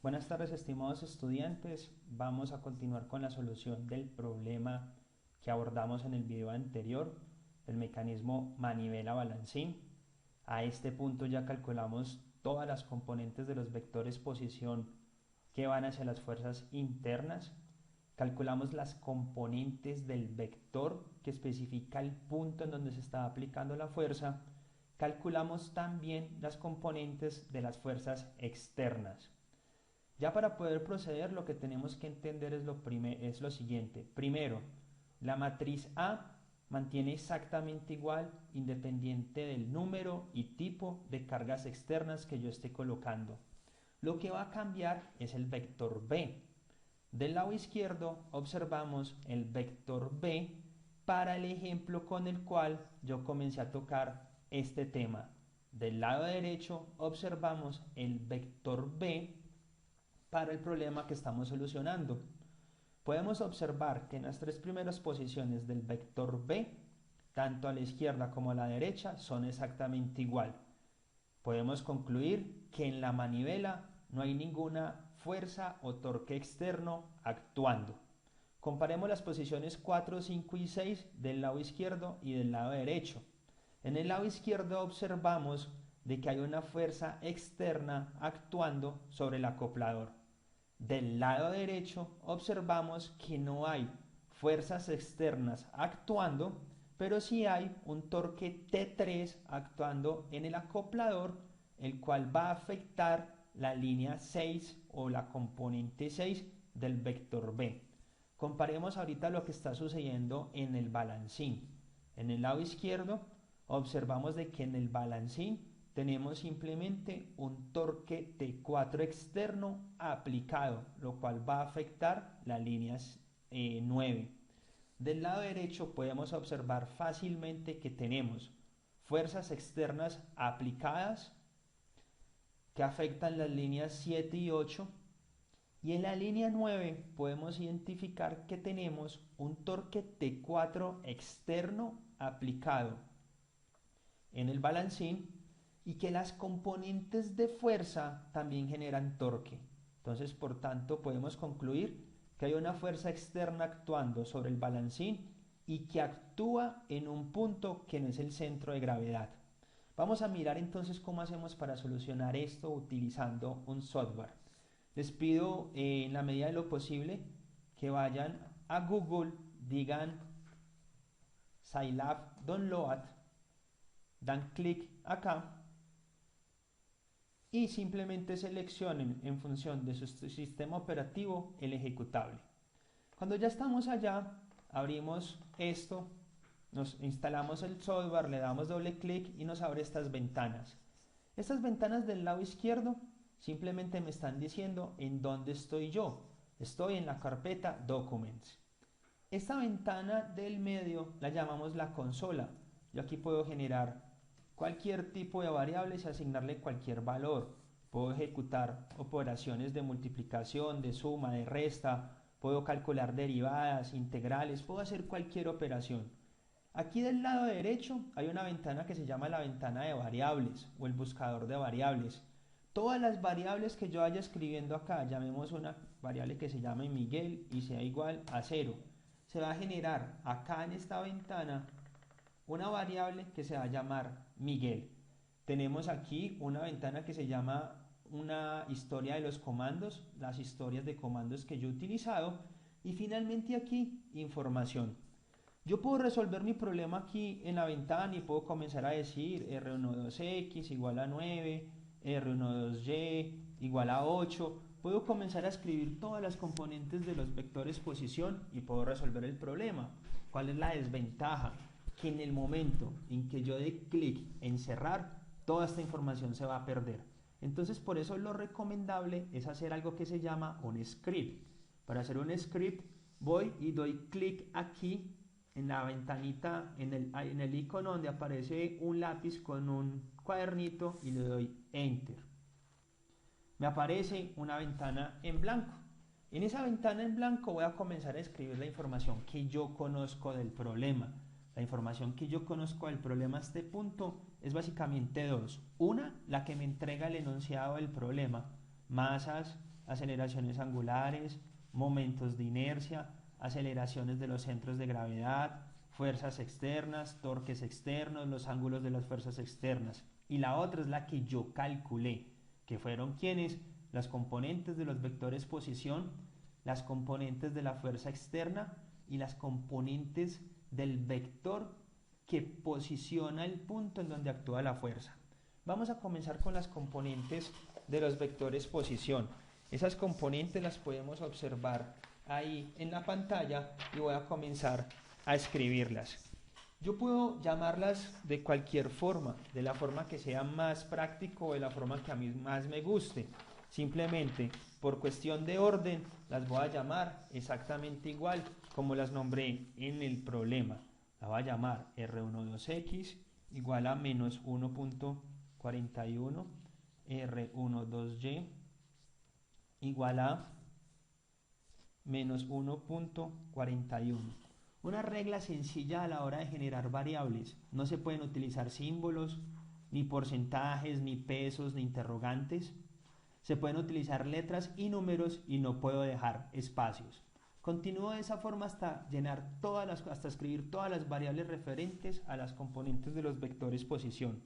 Buenas tardes, estimados estudiantes. Vamos a continuar con la solución del problema que abordamos en el video anterior, el mecanismo manivela-balancín. A este punto ya calculamos todas las componentes de los vectores posición que van hacia las fuerzas internas. Calculamos las componentes del vector que especifica el punto en donde se está aplicando la fuerza. Calculamos también las componentes de las fuerzas externas. Ya para poder proceder, lo que tenemos que entender es lo siguiente. Primero, la matriz A mantiene exactamente igual independiente del número y tipo de cargas externas que yo esté colocando. Lo que va a cambiar es el vector B. Del lado izquierdo observamos el vector B para el ejemplo con el cual yo comencé a tocar este tema. Del lado derecho observamos el vector B para el problema que estamos solucionando. Podemos observar que en las tres primeras posiciones del vector B, tanto a la izquierda como a la derecha, son exactamente igual. Podemos concluir que en la manivela no hay ninguna fuerza o torque externo actuando. Comparemos las posiciones 4, 5 y 6 del lado izquierdo y del lado derecho. En el lado izquierdo observamos de que hay una fuerza externa actuando sobre el acoplador. Del lado derecho observamos que no hay fuerzas externas actuando, pero sí hay un torque T3 actuando en el acoplador, el cual va a afectar la línea 6 o la componente 6 del vector B. Comparemos ahorita lo que está sucediendo en el balancín. En el lado izquierdo observamos de que en el balancín tenemos simplemente un torque T4 externo aplicado, lo cual va a afectar la línea 9. Del lado derecho podemos observar fácilmente que tenemos fuerzas externas aplicadas que afectan las líneas 7 y 8, y en la línea 9 podemos identificar que tenemos un torque T4 externo aplicado en el balancín y que las componentes de fuerza también generan torque. Entonces, por tanto, podemos concluir que hay una fuerza externa actuando sobre el balancín y que actúa en un punto que no es el centro de gravedad. Vamos a mirar entonces cómo hacemos para solucionar esto utilizando un software. Les pido en la medida de lo posible que vayan a Google, digan Scilab Download, dan clic acá y simplemente seleccionen en función de su sistema operativo el ejecutable. Cuando ya estamos allá, abrimos esto, nos instalamos el software, le damos doble clic y nos abre estas ventanas. Estas ventanas del lado izquierdo simplemente me están diciendo en dónde estoy yo. Estoy en la carpeta Documents. Esta ventana del medio la llamamos la consola. Yo aquí puedo generar cualquier tipo de variables y asignarle cualquier valor. Puedo ejecutar operaciones de multiplicación, de suma, de resta, puedo calcular derivadas, integrales, puedo hacer cualquier operación. Aquí del lado derecho hay una ventana que se llama la ventana de variables o el buscador de variables. Todas las variables que yo vaya escribiendo acá, llamemos una variable que se llame Miguel y sea igual a 0. Se va a generar acá en esta ventana una variable que se va a llamar Miguel. Tenemos aquí una ventana que se llama una historia de los comandos, las historias de comandos que yo he utilizado, y finalmente aquí información. Yo puedo resolver mi problema aquí en la ventana y puedo comenzar a decir R12X igual a 9, R12Y igual a 8. Puedo comenzar a escribir todas las componentes de los vectores posición y puedo resolver el problema. ¿Cuál es la desventaja? Que en el momento en que yo dé clic en cerrar, toda esta información se va a perder. Entonces, por eso lo recomendable es hacer algo que se llama un script. Para hacer un script, voy y doy clic aquí en la ventanita, en el icono donde aparece un lápiz con un cuadernito y le doy Enter. Me aparece una ventana en blanco. En esa ventana en blanco voy a comenzar a escribir la información que yo conozco del problema. La información que yo conozco del problema a este punto es básicamente dos. Una, la que me entrega el enunciado del problema. Masas, aceleraciones angulares, momentos de inercia, aceleraciones de los centros de gravedad, fuerzas externas, torques externos, los ángulos de las fuerzas externas. Y la otra es la que yo calculé, que fueron quienes, las componentes de los vectores posición, las componentes de la fuerza externa y las componentes del vector que posiciona el punto en donde actúa la fuerza. Vamos a comenzar con las componentes de los vectores posición. Esas componentes las podemos observar ahí en la pantalla y voy a comenzar a escribirlas. Yo puedo llamarlas de cualquier forma, de la forma que sea más práctico o de la forma que a mí más me guste. Simplemente, por cuestión de orden, las voy a llamar exactamente igual como las nombré en el problema. La voy a llamar R12X igual a menos 1.41, R12Y igual a menos 1.41. Una regla sencilla a la hora de generar variables. No se pueden utilizar símbolos, ni porcentajes, ni pesos, ni interrogantes. Se pueden utilizar letras y números y no puedo dejar espacios. Continúo de esa forma hasta hasta escribir todas las variables referentes a las componentes de los vectores posición.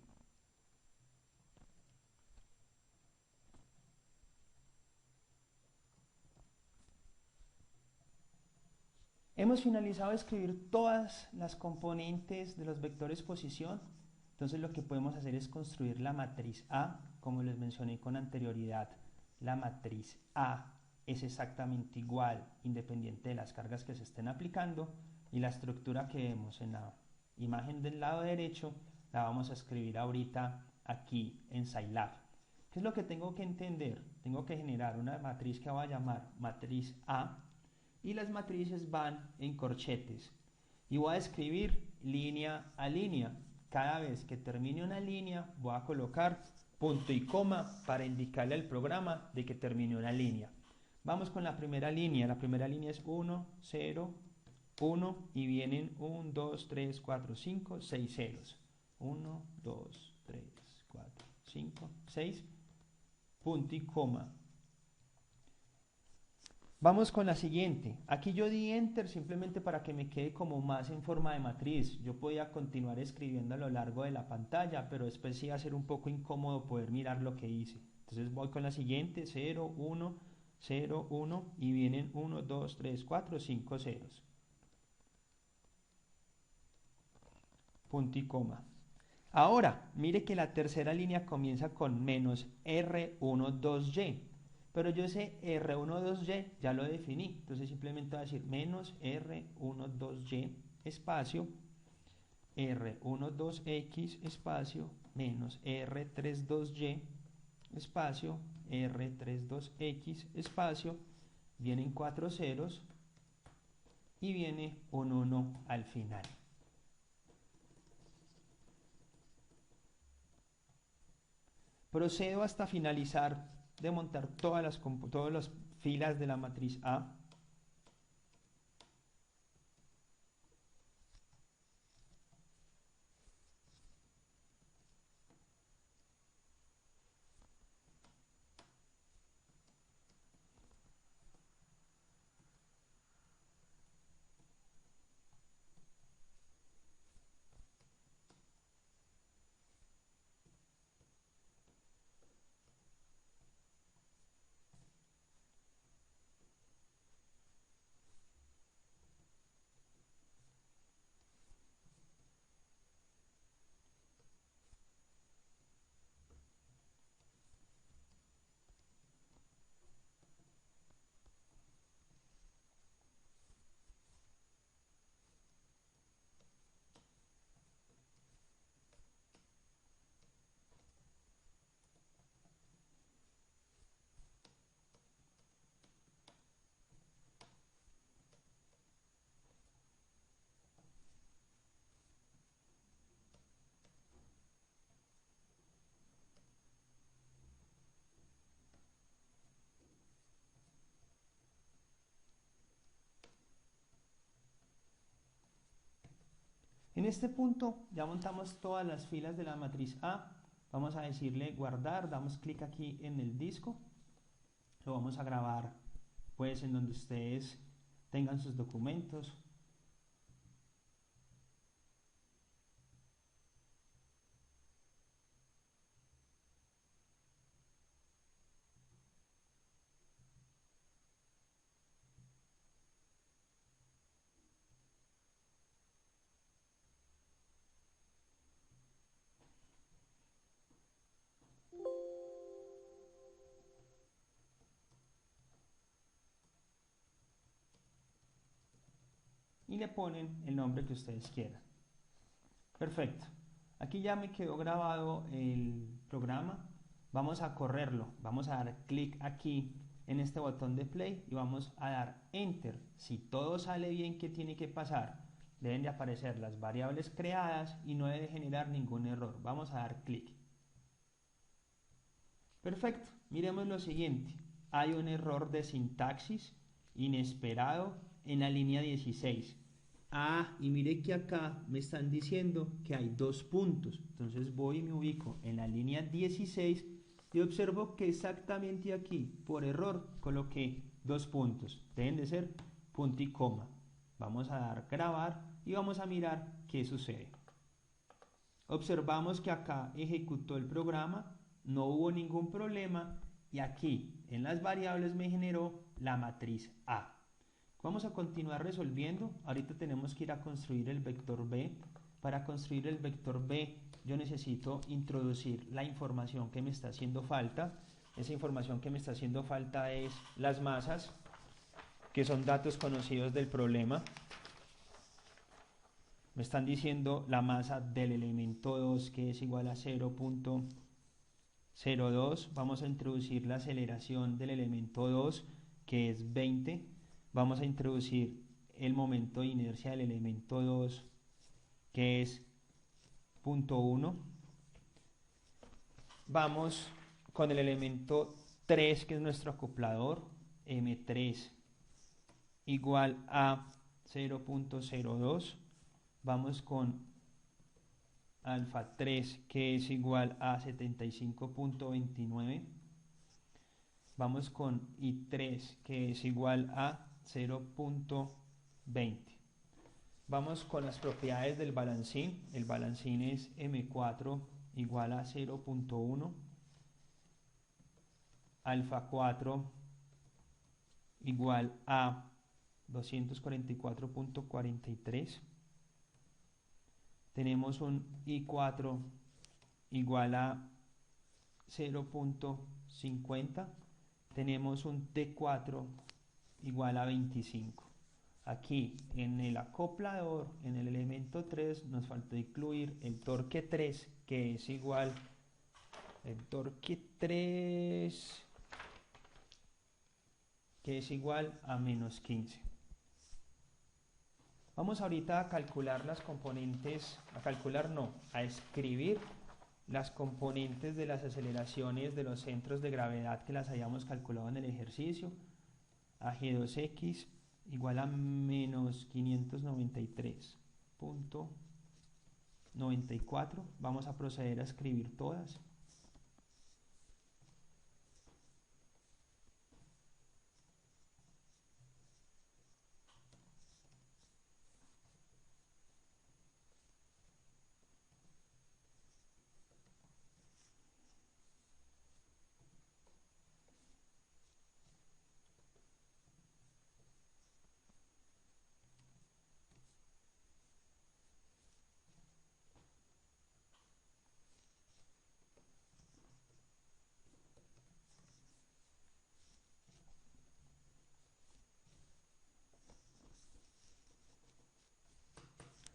Hemos finalizado de escribir todas las componentes de los vectores posición. Entonces lo que podemos hacer es construir la matriz A, como les mencioné con anterioridad. La matriz A es exactamente igual, independiente de las cargas que se estén aplicando, y la estructura que vemos en la imagen del lado derecho la vamos a escribir ahorita aquí en Scilab. ¿Qué es lo que tengo que entender? Tengo que generar una matriz que voy a llamar matriz A, y las matrices van en corchetes. Y voy a escribir línea a línea. Cada vez que termine una línea voy a colocar punto y coma para indicarle al programa de que termine una línea. Vamos con la primera línea. La primera línea es 1, 0, 1 y vienen 1, 2, 3, 4, 5, 6 ceros. 1, 2, 3, 4, 5, 6, punto y coma. Vamos con la siguiente. Aquí yo di enter simplemente para que me quede como más en forma de matriz. Yo podía continuar escribiendo a lo largo de la pantalla, pero después sí va a ser un poco incómodo poder mirar lo que hice. Entonces voy con la siguiente, 0, 1, 0, 1 y vienen 1, 2, 3, 4, 5 ceros. Punto y coma. Ahora, mire que la tercera línea comienza con menos R12Y. Pero yo ese R12Y ya lo definí, entonces simplemente voy a decir menos R12Y espacio R12X espacio menos R32Y espacio R32X espacio, vienen 4 ceros y viene un 1 al final. Procedo hasta finalizar de montar todas las filas de la matriz A. En este punto ya montamos todas las filas de la matriz A. Vamos a decirle guardar, damos clic aquí en el disco lo vamos a grabar pues en donde ustedes tengan sus documentos. Y le ponen el nombre que ustedes quieran. Perfecto. Aquí ya me quedó grabado el programa. Vamos a correrlo. Vamos a dar clic aquí en este botón de play y vamos a dar enter. Si todo sale bien, ¿qué tiene que pasar? Deben de aparecer las variables creadas y no debe generar ningún error. Vamos a dar clic. Perfecto. Miremos lo siguiente. Hay un error de sintaxis inesperado en la línea 16. Ah, y mire que acá me están diciendo que hay 2 puntos. Entonces voy y me ubico en la línea 16 y observo que exactamente aquí, por error, coloqué 2 puntos. Deben de ser punto y coma. Vamos a dar grabar y vamos a mirar qué sucede. Observamos que acá ejecutó el programa, no hubo ningún problema y aquí en las variables me generó la matriz A. Vamos a continuar resolviendo. Ahorita tenemos que ir a construir el vector B. Para construir el vector B yo necesito introducir la información que me está haciendo falta. Esa información que me está haciendo falta es las masas, que son datos conocidos del problema. Me están diciendo la masa del elemento 2 que es igual a 0.02. Vamos a introducir la aceleración del elemento 2 que es 20. Vamos a introducir el momento de inercia del elemento 2 que es 0.1. Vamos con el elemento 3 que es nuestro acoplador, M3 igual a 0.02. Vamos con alfa 3 que es igual a 75.29. Vamos con I3 que es igual a 0.20. Vamos con las propiedades del balancín. El balancín es M4 igual a 0.1, alfa 4 igual a 244.43. Tenemos un I4 igual a 0.50. Tenemos un T4 igual a 25. Aquí en el acoplador, en el elemento 3, nos faltó incluir el torque 3, que es igual, el torque 3, que es igual a menos 15. Vamos ahorita a calcular las componentes, a escribir las componentes de las aceleraciones de los centros de gravedad que las hayamos calculado en el ejercicio. AG2X igual a menos 593.94. Vamos a proceder a escribir todas.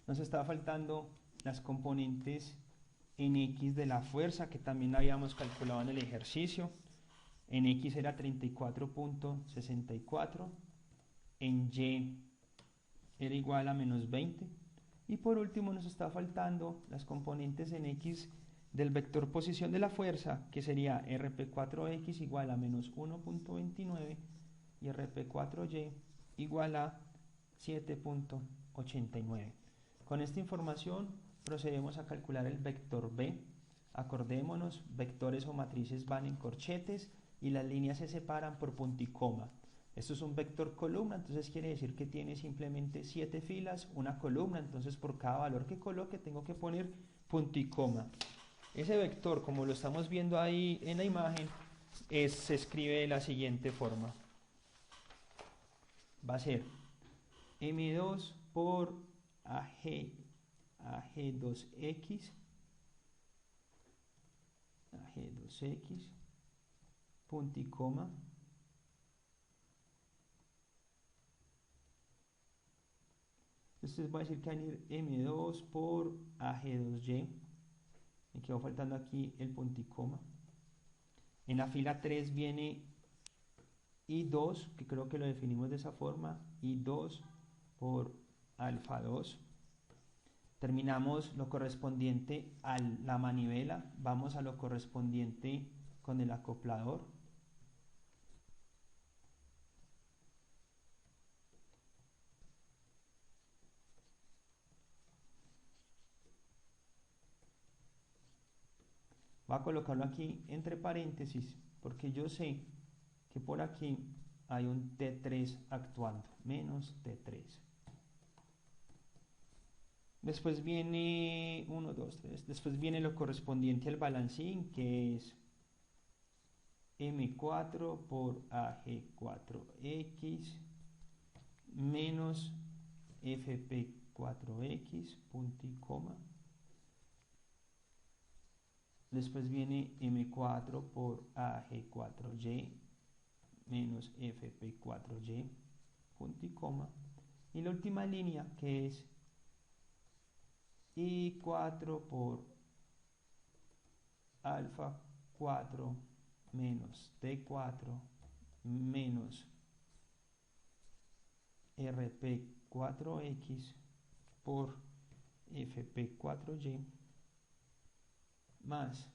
Nos estaba faltando las componentes en X de la fuerza que también habíamos calculado en el ejercicio. En X era 34.64, en Y era igual a menos 20 y por último nos está faltando las componentes en X del vector posición de la fuerza, que sería RP4X igual a menos 1.29 y RP4Y igual a 7.89. Con esta información procedemos a calcular el vector B. Acordémonos, vectores o matrices van en corchetes, y las líneas se separan por punto y coma. Esto es un vector columna, entonces quiere decir que tiene simplemente 7 filas, una columna, entonces por cada valor que coloque tengo que poner punto y coma. Ese vector, como lo estamos viendo ahí en la imagen, se escribe de la siguiente forma. Va a ser M2 por AG2X, punto y coma, entonces va a decir que va a venir M2 por AG2Y, me quedó faltando aquí el punto y coma. En la fila 3 viene I2, que creo que lo definimos de esa forma, I2 por alfa 2. Terminamos lo correspondiente a la manivela, vamos a lo correspondiente con el acoplador. Voy a colocarlo aquí entre paréntesis porque yo sé que por aquí hay un T3 actuando, menos T3. Después viene 1, 2, 3. Después viene lo correspondiente al balancín, que es M4 por AG4X menos FP4X, punto y coma. Después viene M4 por AG4Y menos FP4Y, punto y coma. Y la última línea, que es I4 por alfa 4 menos T4 menos RP4X por FP4Y más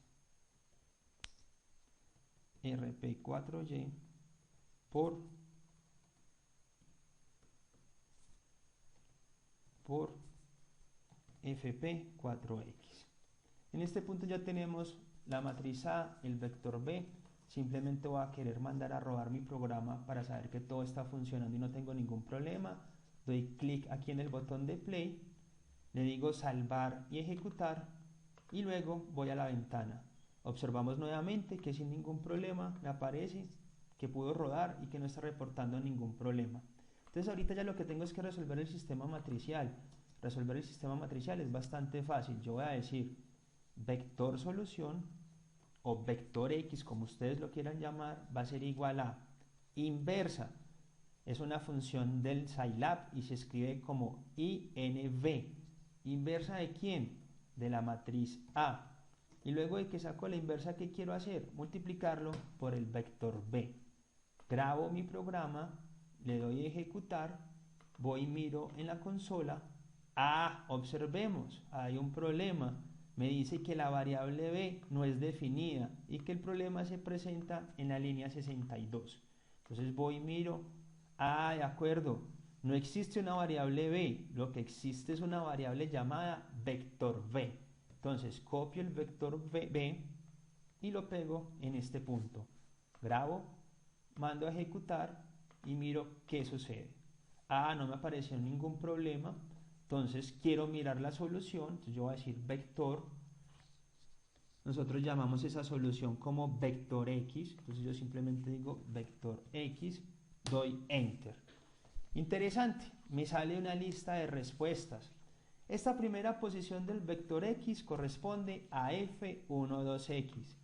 RP4Y por FP4X. En este punto ya tenemos la matriz A, el vector B. Simplemente voy a querer mandar a rodar mi programa para saber que todo está funcionando y no tengo ningún problema. Doy clic aquí en el botón de play, le digo salvar y ejecutar y luego voy a la ventana. Observamos nuevamente que sin ningún problema me aparece que pudo rodar y que no está reportando ningún problema. Entonces ahorita ya lo que tengo es que resolver el sistema matricial. Resolver el sistema matricial es bastante fácil. Yo voy a decir vector solución o vector X, como ustedes lo quieran llamar, va a ser igual a inversa. Es una función del Scilab y se escribe como INV. ¿Inversa de quién? De la matriz A. Y luego de que saco la inversa, ¿qué quiero hacer? Multiplicarlo por el vector B. Grabo mi programa, le doy a ejecutar, voy y miro en la consola. Observemos, hay un problema. Me dice que la variable B no es definida y que el problema se presenta en la línea 62. Entonces voy y miro. De acuerdo, no existe una variable B, lo que existe es una variable llamada vector B. Entonces copio el vector B y lo pego en este punto. Grabo, mando a ejecutar y miro qué sucede. No me apareció ningún problema. Entonces quiero mirar la solución. Entonces yo voy a decir vector. Nosotros llamamos esa solución como vector X. Entonces yo simplemente digo vector X. Doy enter. Interesante, me sale una lista de respuestas. Esta primera posición del vector X corresponde a F12X.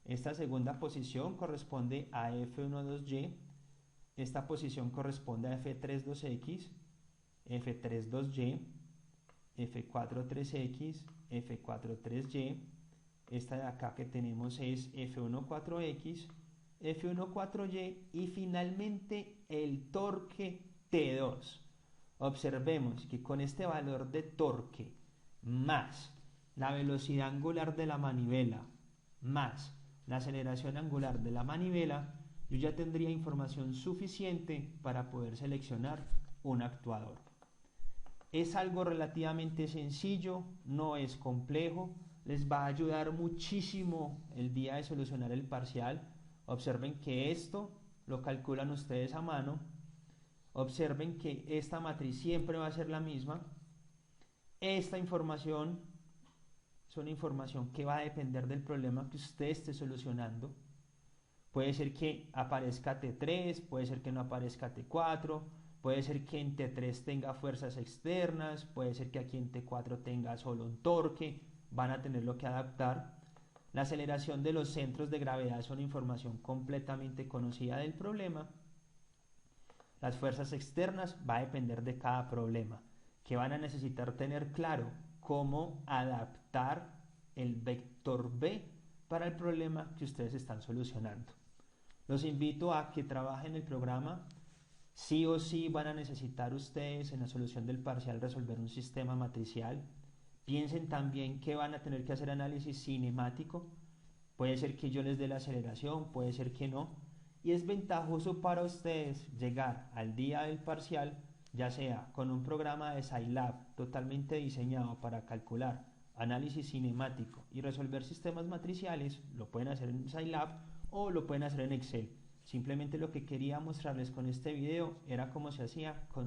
Esta segunda posición corresponde a F12Y. Esta posición corresponde a F32X, F32Y, F43X, F43Y. Esta de acá que tenemos es F14X, F14Y y finalmente el torque T2. Observemos que con este valor de torque más la velocidad angular de la manivela más la aceleración angular de la manivela, yo ya tendría información suficiente para poder seleccionar un actuador. Es algo relativamente sencillo, no es complejo, les va a ayudar muchísimo el día de solucionar el parcial, Observen que esto lo calculan ustedes a mano. Observen que esta matriz siempre va a ser la misma. Esta información es una información que va a depender del problema que usted esté solucionando. Puede ser que aparezca T3, puede ser que no aparezca T4, puede ser que en T3 tenga fuerzas externas, puede ser que aquí en T4 tenga solo un torque, van a tenerlo que adaptar. La aceleración de los centros de gravedad es una información completamente conocida del problema. Las fuerzas externas va a depender de cada problema, que van a necesitar tener claro cómo adaptar el vector B para el problema que ustedes están solucionando. Los invito a que trabajen el programa. Sí o sí van a necesitar ustedes en la solución del parcial resolver un sistema matricial. Piensen también que van a tener que hacer análisis cinemático. Puede ser que yo les dé la aceleración, puede ser que no. Y es ventajoso para ustedes llegar al día del parcial, ya sea con un programa de Scilab totalmente diseñado para calcular análisis cinemático y resolver sistemas matriciales. Lo pueden hacer en Scilab o lo pueden hacer en Excel. Simplemente lo que quería mostrarles con este video era cómo se hacía con